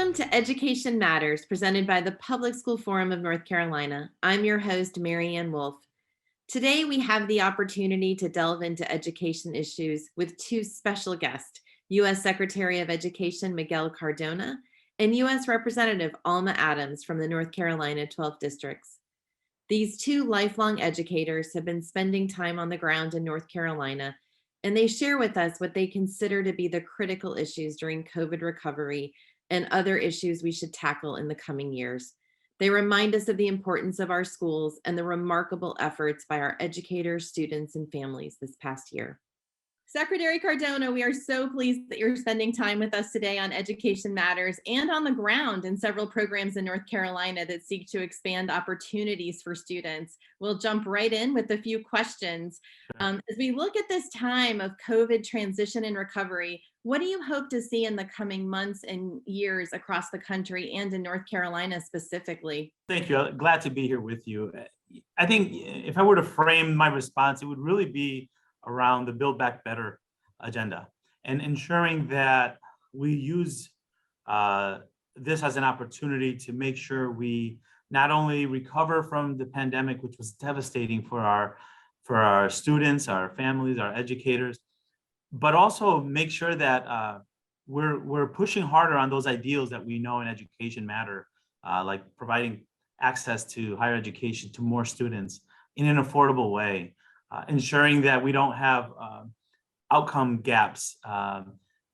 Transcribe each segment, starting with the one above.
Welcome to Education Matters, presented by the Public School Forum of North Carolina. I'm your host, Mary Ann Wolf. Today, we have the opportunity to delve into education issues with two special guests, U.S. Secretary of Education Miguel Cardona and U.S. Representative Alma Adams from the North Carolina 12 districts. These two lifelong educators have been spending time on the ground in North Carolina, and they share with us what they consider to be the critical issues during COVID recovery and other issues we should tackle in the coming years. They remind us of the importance of our schools and the remarkable efforts by our educators, students, and families this past year. Secretary Cardona, we are so pleased that you're spending time with us today on Education Matters and on the ground in several programs in North Carolina that seek to expand opportunities for students. We'll jump right in with a few questions. As we look at this time of COVID transition and recovery, what do you hope to see in the coming months and years across the country and in North Carolina specifically? Thank you. Glad to be here with you. I think if I were to frame my response, it would really be around the Build Back Better agenda and ensuring that we use this as an opportunity to make sure we not only recover from the pandemic, which was devastating for our students, our families, our educators, but also make sure that we're pushing harder on those ideals that we know in education matter, like providing access to higher education to more students in an affordable way. Ensuring that we don't have outcome gaps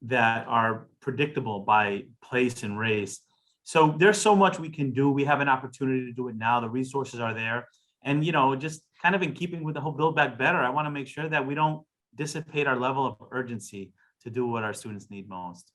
that are predictable by place and race. So there's so much we can do. We have an opportunity to do it now. The resources are there. And, just kind of in keeping with the whole Build Back Better, I want to make sure that we don't dissipate our level of urgency to do what our students need most.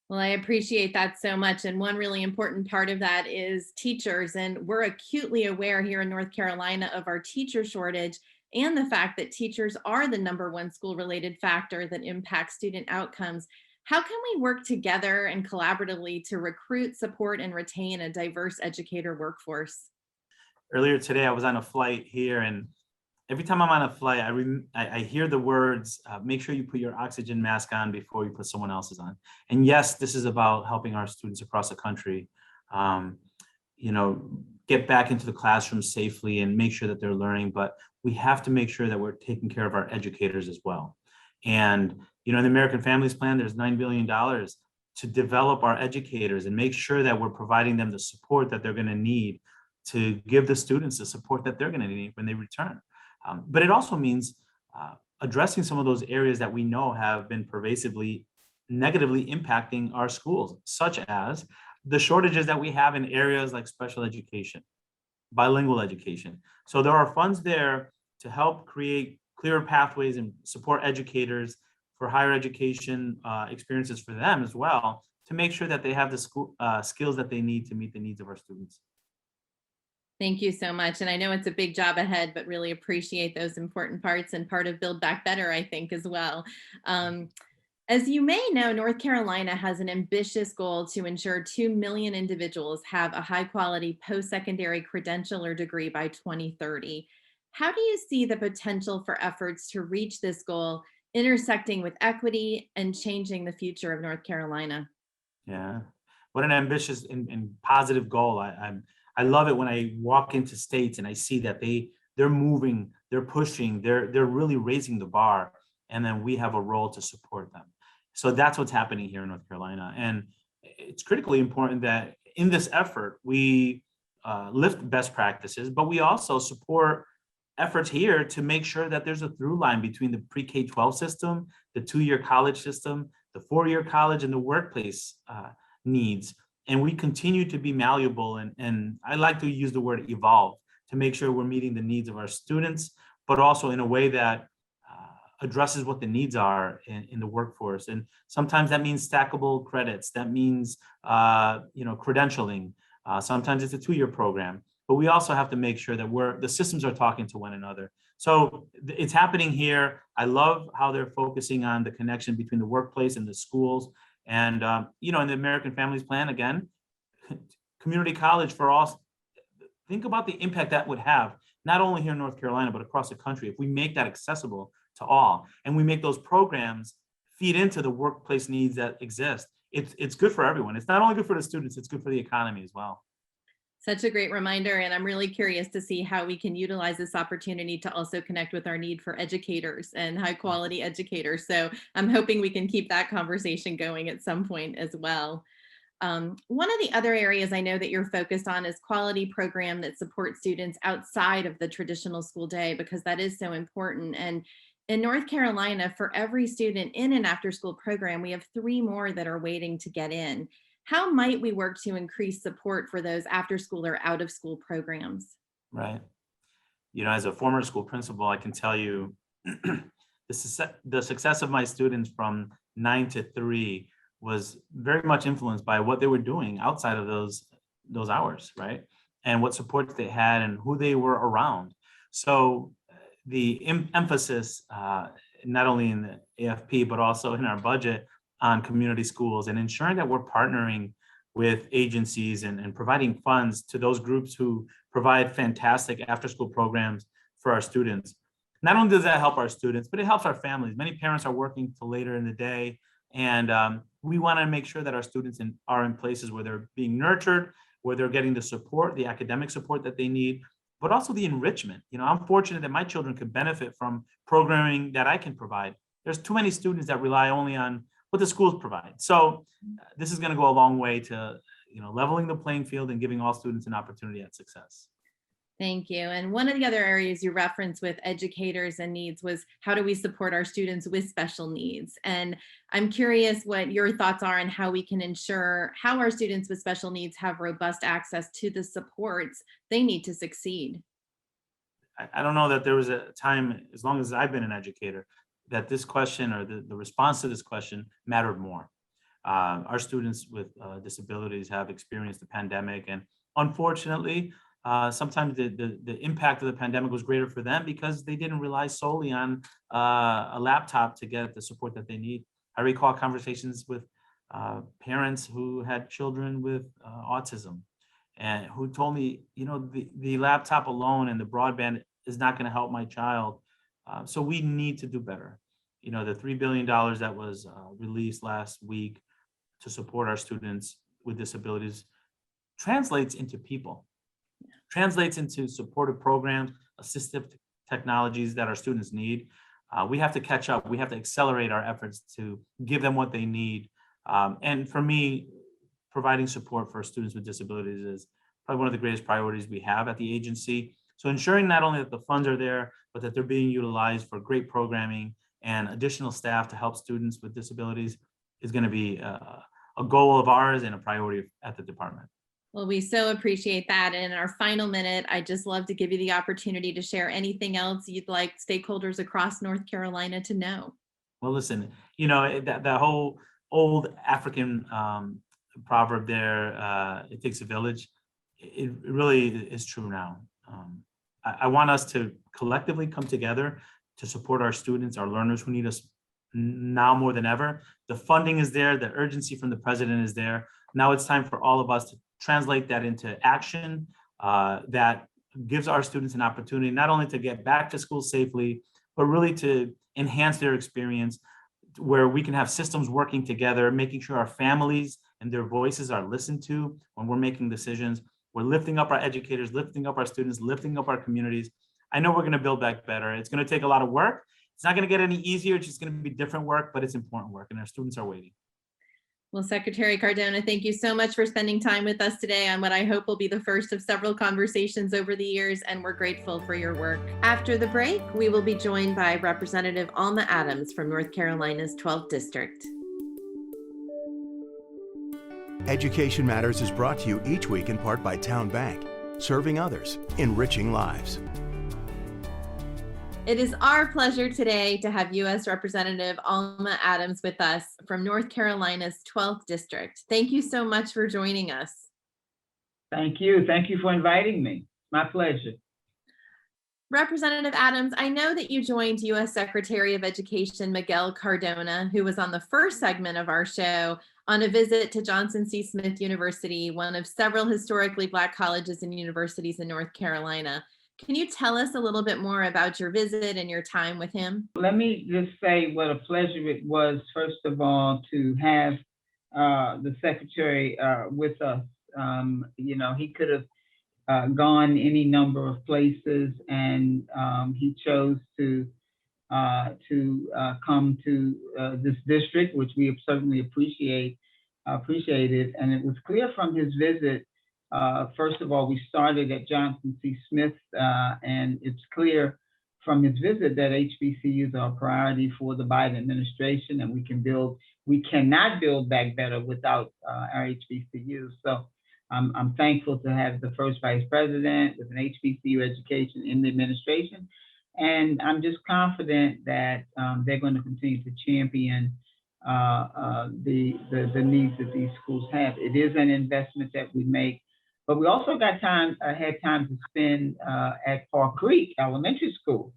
Well, I appreciate that so much. And one really important part of that is teachers. And we're acutely aware here in North Carolina of our teacher shortage and the fact that teachers are the #1 school-related factor that impacts student outcomes. How can we work together and collaboratively to recruit, support, and retain a diverse educator workforce? Earlier today, I was on a flight here, and every time I'm on a flight, I hear the words, make sure you put your oxygen mask on before you put someone else's on. And yes, this is about helping our students across the country, get back into the classroom safely and make sure that they're learning. But we have to make sure that we're taking care of our educators as well. And, in the American Families Plan, there's $9 billion to develop our educators and make sure that we're providing them the support that they're going to need to give the students the support that they're going to need when they return. But it also means addressing some of those areas that we know have been pervasively negatively impacting our schools, such as the shortages that we have in areas like special education, bilingual education. So there are funds there to help create clearer pathways and support educators for higher education experiences for them as well, to make sure that they have the skills that they need to meet the needs of our students. Thank you so much. And I know it's a big job ahead, but really appreciate those important parts and part of Build Back Better, I think, as well. As you may know, North Carolina has an ambitious goal to ensure 2 million individuals have a high quality post-secondary credential or degree by 2030. How do you see the potential for efforts to reach this goal, intersecting with equity and changing the future of North Carolina? Yeah, what an ambitious and positive goal. I love it when I walk into states and I see that they're moving, they're pushing, they're really raising the bar, and then we have a role to support them. So that's what's happening here in North Carolina. And it's critically important that in this effort, we lift best practices, but we also support efforts here to make sure that there's a through line between the pre-K-12 system, the 2-year college system, the 4-year college, and the workplace needs. And we continue to be malleable, and I like to use the word evolve to make sure we're meeting the needs of our students, but also in a way that addresses what the needs are in the workforce. And sometimes that means stackable credits. That means credentialing. Sometimes it's a 2-year program. But we also have to make sure that the systems are talking to one another. So it's happening here. I love how they're focusing on the connection between the workplace and the schools. And, in the American Families Plan, again, community college for all, think about the impact that would have, not only here in North Carolina, but across the country, if we make that accessible to all, and we make those programs feed into the workplace needs that exist it's good for everyone. It's not only good for the students, it's good for the economy as well. Such a great reminder. And I'm really curious to see how we can utilize this opportunity to also connect with our need for educators and high quality educators. So I'm hoping we can keep that conversation going at some point as well. One of the other areas I know that you're focused on is quality program that supports students outside of the traditional school day, because that is so important. And in North Carolina, for every student in an after school program, we have 3 more that are waiting to get in. How might we work to increase support for those after school or out of school programs? Right. As a former school principal, I can tell you the success of my students from 9 to 3 was very much influenced by what they were doing outside of those hours, right? And what supports they had and who they were around. So the emphasis, not only in the AFP, but also in our budget on community schools and ensuring that we're partnering with agencies and providing funds to those groups who provide fantastic after-school programs for our students. Not only does that help our students, but it helps our families. Many parents are working till later in the day, and we want to make sure that our students are in places where they're being nurtured, where they're getting the support, the academic support that they need, but also the enrichment. I'm fortunate that my children could benefit from programming that I can provide. There's too many students that rely only on what the schools provide. So this is going to go a long way to leveling the playing field and giving all students an opportunity at success. Thank you. And one of the other areas you referenced with educators and needs was how do we support our students with special needs? And I'm curious what your thoughts are on how we can ensure how our students with special needs have robust access to the supports they need to succeed. I don't know that there was a time, as long as I've been an educator, that this question or the response to this question mattered more. Our students with disabilities have experienced the pandemic, and unfortunately, sometimes the impact of the pandemic was greater for them because they didn't rely solely on a laptop to get the support that they need. I recall conversations with parents who had children with autism and who told me, the laptop alone and the broadband is not going to help my child. So we need to do better. The $3 billion that was released last week to support our students with disabilities translates into people, translates into supportive programs, assistive technologies that our students need. We have to catch up. We have to accelerate our efforts to give them what they need. And for me, providing support for students with disabilities is probably one of the greatest priorities we have at the agency. So ensuring not only that the funds are there, but that they're being utilized for great programming and additional staff to help students with disabilities is going to be a goal of ours and a priority at the department. Well, we so appreciate that. And in our final minute, I'd just love to give you the opportunity to share anything else you'd like stakeholders across North Carolina to know. Well, listen, that whole old African proverb there, it takes a village. It really is true now. I want us to collectively come together to support our students, our learners who need us now more than ever. The funding is there, the urgency from the president is there. Now it's time for all of us to translate that into action that gives our students an opportunity not only to get back to school safely, but really to enhance their experience, where we can have systems working together, making sure our families and their voices are listened to when we're making decisions. We're lifting up our educators, lifting up our students, lifting up our communities. I know we're going to build back better. It's going to take a lot of work. It's not going to get any easier. It's just going to be different work, but it's important work, and our students are waiting. Well, Secretary Cardona, thank you so much for spending time with us today on what I hope will be the first of several conversations over the years, and we're grateful for your work. After the break, we will be joined by Representative Alma Adams from North Carolina's 12th District. Education Matters is brought to you each week in part by Town Bank, serving others, enriching lives. It is our pleasure today to have U.S. Representative Alma Adams with us from North Carolina's 12th District. Thank you so much for joining us. Thank you. Thank you for inviting me. My pleasure. Representative Adams, I know that you joined U.S. Secretary of Education Miguel Cardona, who was on the first segment of our show, on a visit to Johnson C. Smith University, one of several historically Black colleges and universities in North Carolina. Can you tell us a little bit more about your visit and your time with him? Let me just say what a pleasure it was, first of all, to have the secretary with us. He could have gone any number of places, and he chose to come to this district, which we have certainly appreciated. And it was clear from his visit. First of all, we started at Johnson C. Smith, and it's clear from his visit that HBCUs are a priority for the Biden administration, and we cannot build back better without our HBCUs. So I'm thankful to have the first vice president with an HBCU education in the administration. And I'm just confident that they're going to continue to champion the needs that these schools have. It is an investment that we make, but we also had time to spend at Park Creek Elementary School,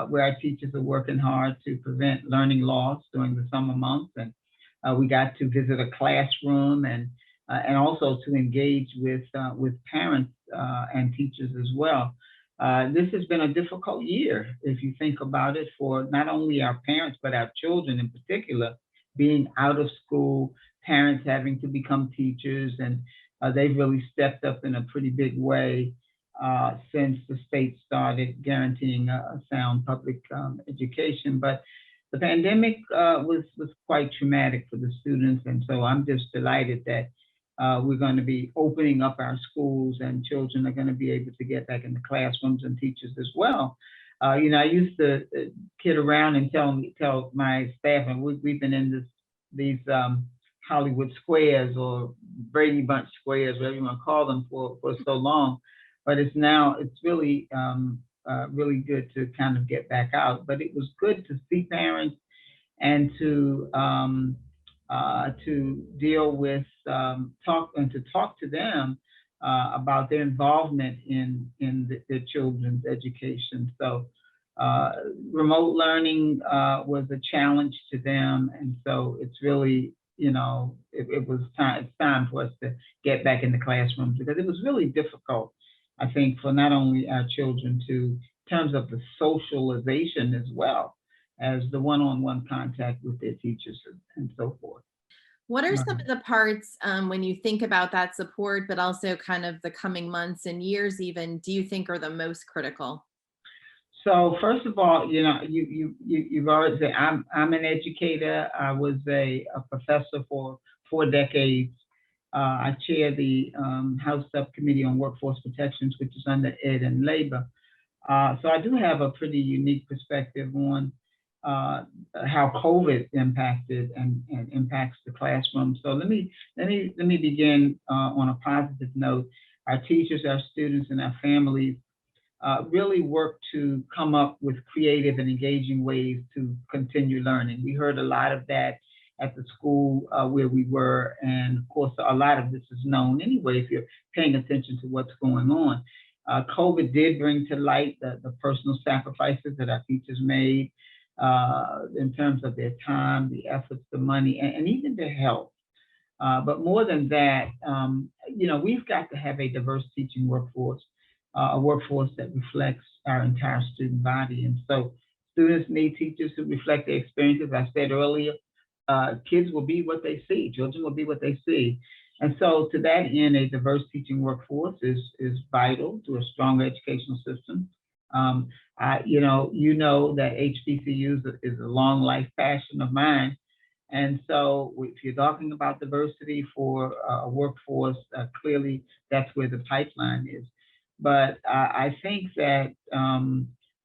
where our teachers are working hard to prevent learning loss during the summer months. And we got to visit a classroom and also to engage with parents and teachers as well. This has been a difficult year, if you think about it, for not only our parents, but our children in particular, being out of school, parents having to become teachers, and they've really stepped up in a pretty big way since the state started guaranteeing a sound public education. But the pandemic was quite traumatic for the students, and so I'm just delighted that we're going to be opening up our schools, and children are going to be able to get back in the classrooms, and teachers as well. I used to kid around and tell my staff, and we've been in these Hollywood squares or Brady Bunch squares, whatever you want to call them, for so long. But it's really really good to kind of get back out. But it was good to see parents and to deal with talk to them about their involvement in their children's education. So remote learning was a challenge to them, and so it's really it's time for us to get back in the classrooms, because it was really difficult, I think, for not only our children in terms of the socialization as well as the one-on-one contact with their teachers and so forth. What are some of the parts when you think about that support, but also kind of the coming months and years even, do you think are the most critical? So first of all, you've already said I'm an educator. I was a professor for 4 decades. I chair the House Subcommittee on Workforce Protections, which is under Ed and Labor. So I do have a pretty unique perspective on how COVID impacted and impacts the classroom. So let me begin on a positive note. Our teachers, our students, and our families really work to come up with creative and engaging ways to continue learning. We heard a lot of that at the school where we were, and of course, a lot of this is known anyway if you're paying attention to what's going on. COVID did bring to light the personal sacrifices that our teachers made in terms of their time, the efforts, the money, and even their health. But more than that, we've got to have a diverse teaching workforce, a workforce that reflects our entire student body. And so students need teachers who reflect their experiences. I said earlier, kids will be what they see, children will be what they see. And so to that end, a diverse teaching workforce is vital to a strong educational system. You know that HBCUs is a long life passion of mine. And so if you're talking about diversity for a workforce, clearly that's where the pipeline is. But I think that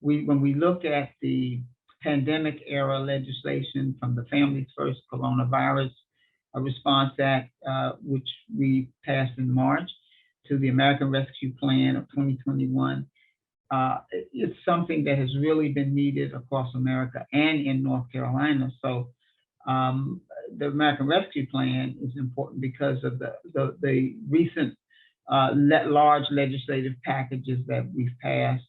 when we look at the pandemic era legislation from the Families First Coronavirus Response Act, which we passed in March, to the American Rescue Plan of 2021, it's something that has really been needed across America and in North Carolina. So the American Rescue Plan is important because of the recent large legislative packages that we've passed,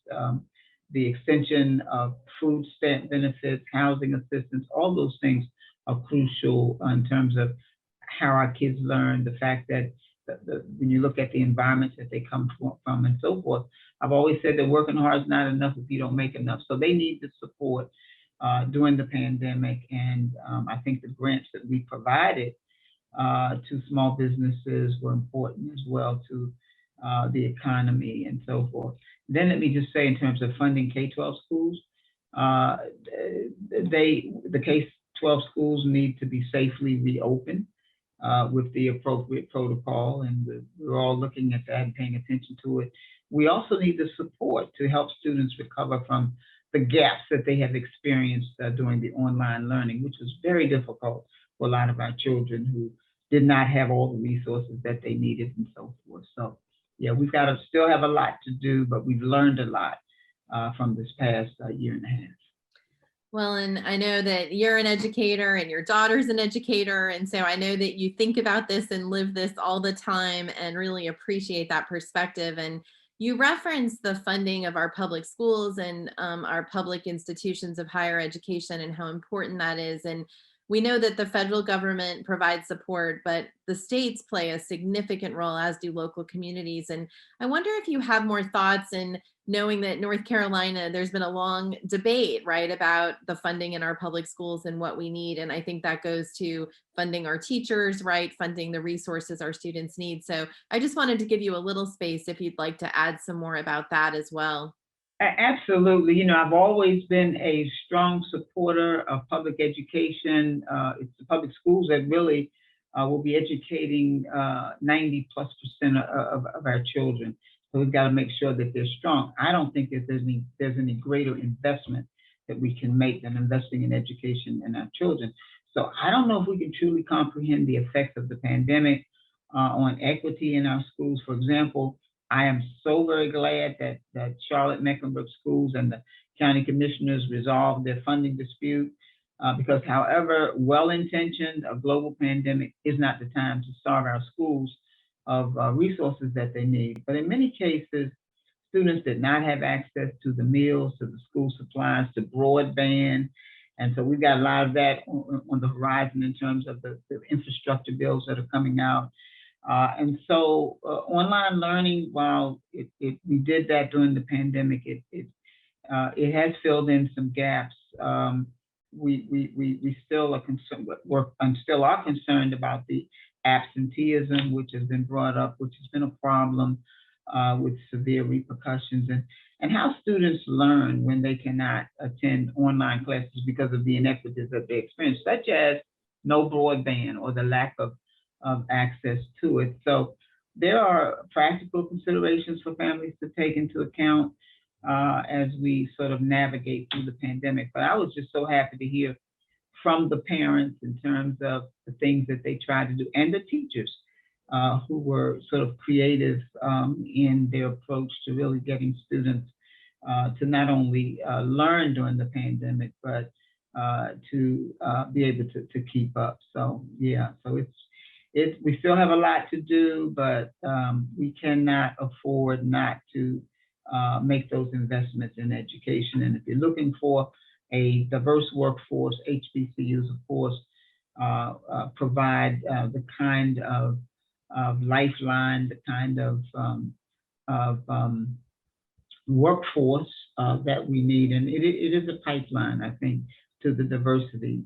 the extension of food stamp benefits, housing assistance, all those things are crucial in terms of how our kids learn, the fact that when you look at the environments that they come from and so forth. I've always said that working hard is not enough if you don't make enough. So they need the support during the pandemic. And I think the grants that we provided to small businesses were important as well to the economy and so forth. Then let me just say, in terms of funding K-12 schools, the K-12 schools need to be safely reopened with the appropriate protocol, and we're all looking at that and paying attention to it. We also need the support to help students recover from the gaps that they have experienced during the online learning, which was very difficult for a lot of our children who did not have all the resources that they needed and so forth. So yeah, we've got to still have a lot to do, but we've learned a lot from this past year and a half. Well, and I know that you're an educator and your daughter's an educator. And so I know that you think about this and live this all the time and really appreciate that perspective. And you referenced the funding of our public schools and our public institutions of higher education and how important that is. And we know that the federal government provides support, but the states play a significant role, as do local communities. And I wonder if you have more thoughts in knowing that North Carolina, there's been a long debate, right, about the funding in our public schools and what we need. And I think that goes to funding our teachers, right, funding the resources our students need. So I just wanted to give you a little space if you'd like to add some more about that as well. Absolutely. You know, I've always been a strong supporter of public education. It's the public schools that really will be educating 90+% of our children. So we've got to make sure that they're strong. I don't think that there's any greater investment that we can make than investing in education in our children. So I don't know if we can truly comprehend the effects of the pandemic on equity in our schools. For example, I am so very glad that Charlotte-Mecklenburg schools and the county commissioners resolved their funding dispute because however well-intentioned, a global pandemic is not the time to starve our schools of resources that they need. But in many cases, students did not have access to the meals, to the school supplies, to broadband. And so we've got a lot of that on the horizon in terms of the infrastructure bills that are coming out. And so online learning, while we did that during the pandemic, it has filled in some gaps. We still are concerned. Still are concerned about the absenteeism, which has been brought up, which has been a problem with severe repercussions, and how students learn when they cannot attend online classes because of the inequities that they experience, such as no broadband or the lack of access to it. So there are practical considerations for families to take into account as we sort of navigate through the pandemic. But I was just so happy to hear from the parents in terms of the things that they tried to do, and the teachers who were sort of creative in their approach to really getting students to not only learn during the pandemic, but to be able to keep up. So yeah, so we still have a lot to do, but we cannot afford not to make those investments in education. And if you're looking for a diverse workforce, HBCUs, of course, provide the kind of lifeline, the kind of workforce that we need. And it is a pipeline, I think, to the diversity.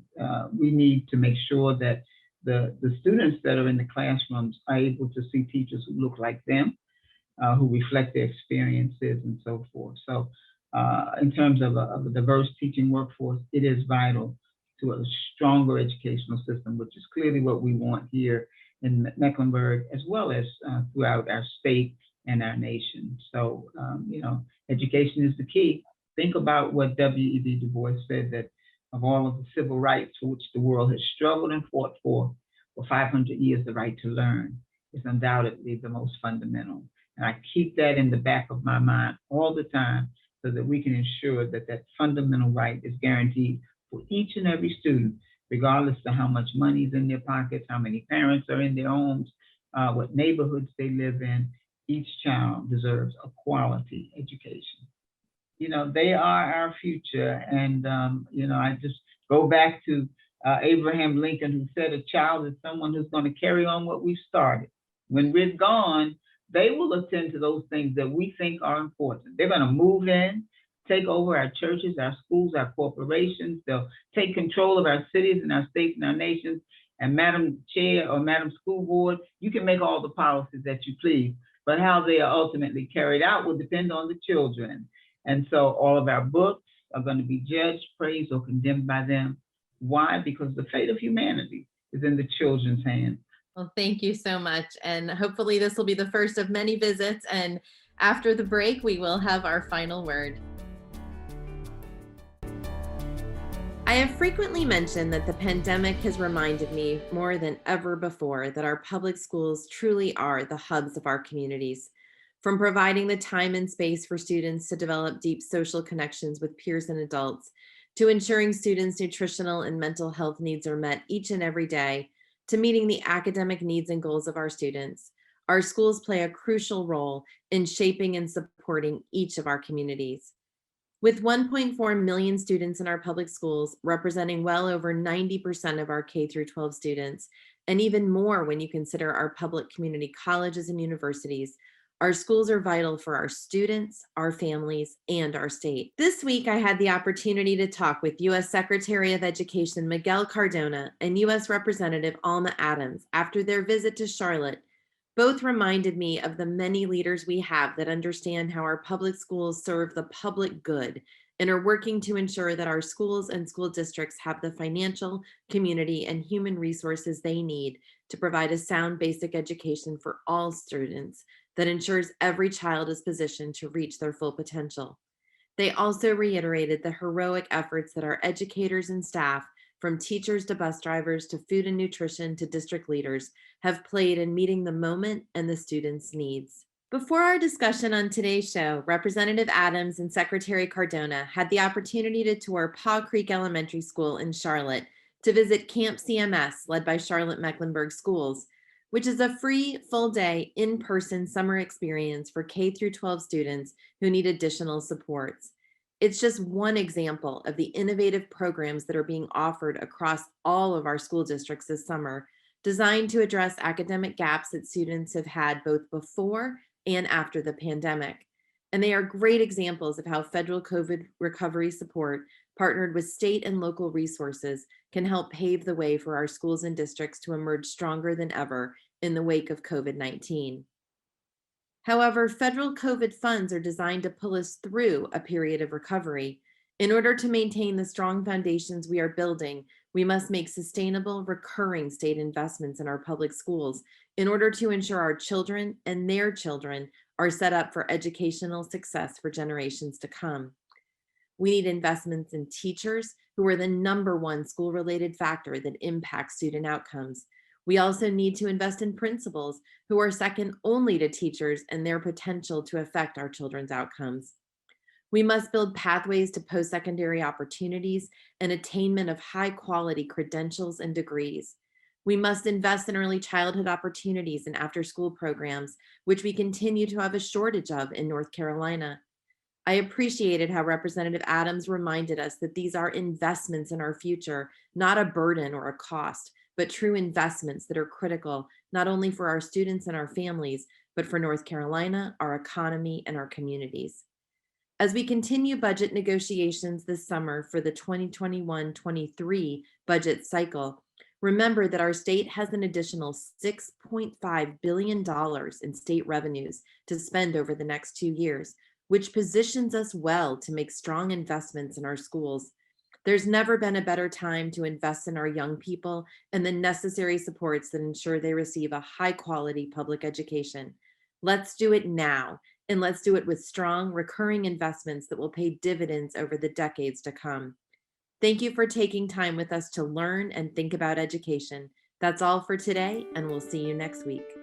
We need to make sure that the students that are in the classrooms are able to see teachers who look like them, who reflect their experiences and so forth. So in terms of a diverse teaching workforce, it is vital to a stronger educational system, which is clearly what we want here in Mecklenburg, as well as throughout our state and our nation. So, education is the key. Think about what W.E.B. Du Bois said, that of all of the civil rights for which the world has struggled and fought for 500 years, the right to learn is undoubtedly the most fundamental. And I keep that in the back of my mind all the time so that we can ensure that that fundamental right is guaranteed for each and every student, regardless of how much money is in their pockets, how many parents are in their homes, what neighborhoods they live in. Each child deserves a quality education. They are our future. And, I just go back to Abraham Lincoln, who said a child is someone who's going to carry on what we started. When we're gone, they will attend to those things that we think are important. They're going to move in, take over our churches, our schools, our corporations. They'll take control of our cities and our states and our nations. And Madam Chair or Madam School Board, you can make all the policies that you please, but how they are ultimately carried out will depend on the children. And so all of our books are going to be judged, praised, or condemned by them. Why? Because the fate of humanity is in the children's hands. Well, thank you so much. And hopefully this will be the first of many visits. And after the break, we will have our final word. I have frequently mentioned that the pandemic has reminded me more than ever before that our public schools truly are the hubs of our communities. From providing the time and space for students to develop deep social connections with peers and adults, to ensuring students' nutritional and mental health needs are met each and every day, to meeting the academic needs and goals of our students, our schools play a crucial role in shaping and supporting each of our communities. With 1.4 million students in our public schools, representing well over 90% of our K through 12 students, and even more when you consider our public community colleges and universities, our schools are vital for our students, our families, and our state. This week, I had the opportunity to talk with U.S. Secretary of Education Miguel Cardona and U.S. Representative Alma Adams after their visit to Charlotte. Both reminded me of the many leaders we have that understand how our public schools serve the public good and are working to ensure that our schools and school districts have the financial, community, and human resources they need to provide a sound basic education for all students that ensures every child is positioned to reach their full potential. They also reiterated the heroic efforts that our educators and staff, from teachers to bus drivers to food and nutrition to district leaders, have played in meeting the moment and the students' needs. Before our discussion on today's show, Representative Adams and Secretary Cardona had the opportunity to tour Paw Creek Elementary School in Charlotte to visit Camp CMS, led by Charlotte Mecklenburg Schools, which is a free, full-day, in-person summer experience for K through 12 students who need additional supports. It's just one example of the innovative programs that are being offered across all of our school districts this summer, designed to address academic gaps that students have had both before and after the pandemic. And they are great examples of how federal COVID recovery support, partnered with state and local resources, can help pave the way for our schools and districts to emerge stronger than ever in the wake of COVID-19. However, federal COVID funds are designed to pull us through a period of recovery. In order to maintain the strong foundations we are building, we must make sustainable, recurring state investments in our public schools in order to ensure our children and their children are set up for educational success for generations to come. We need investments in teachers, who are the #1 school-related factor that impacts student outcomes. We also need to invest in principals, who are second only to teachers and their potential to affect our children's outcomes. We must build pathways to post-secondary opportunities and attainment of high-quality credentials and degrees. We must invest in early childhood opportunities and after-school programs, which we continue to have a shortage of in North Carolina. I appreciated how Representative Adams reminded us that these are investments in our future, not a burden or a cost, but true investments that are critical, not only for our students and our families, but for North Carolina, our economy, and our communities. As we continue budget negotiations this summer for the 2021-23 budget cycle, remember that our state has an additional $6.5 billion in state revenues to spend over the next 2 years, which positions us well to make strong investments in our schools. There's never been a better time to invest in our young people and the necessary supports that ensure they receive a high-quality public education. Let's do it now, and let's do it with strong, recurring investments that will pay dividends over the decades to come. Thank you for taking time with us to learn and think about education. That's all for today, and we'll see you next week.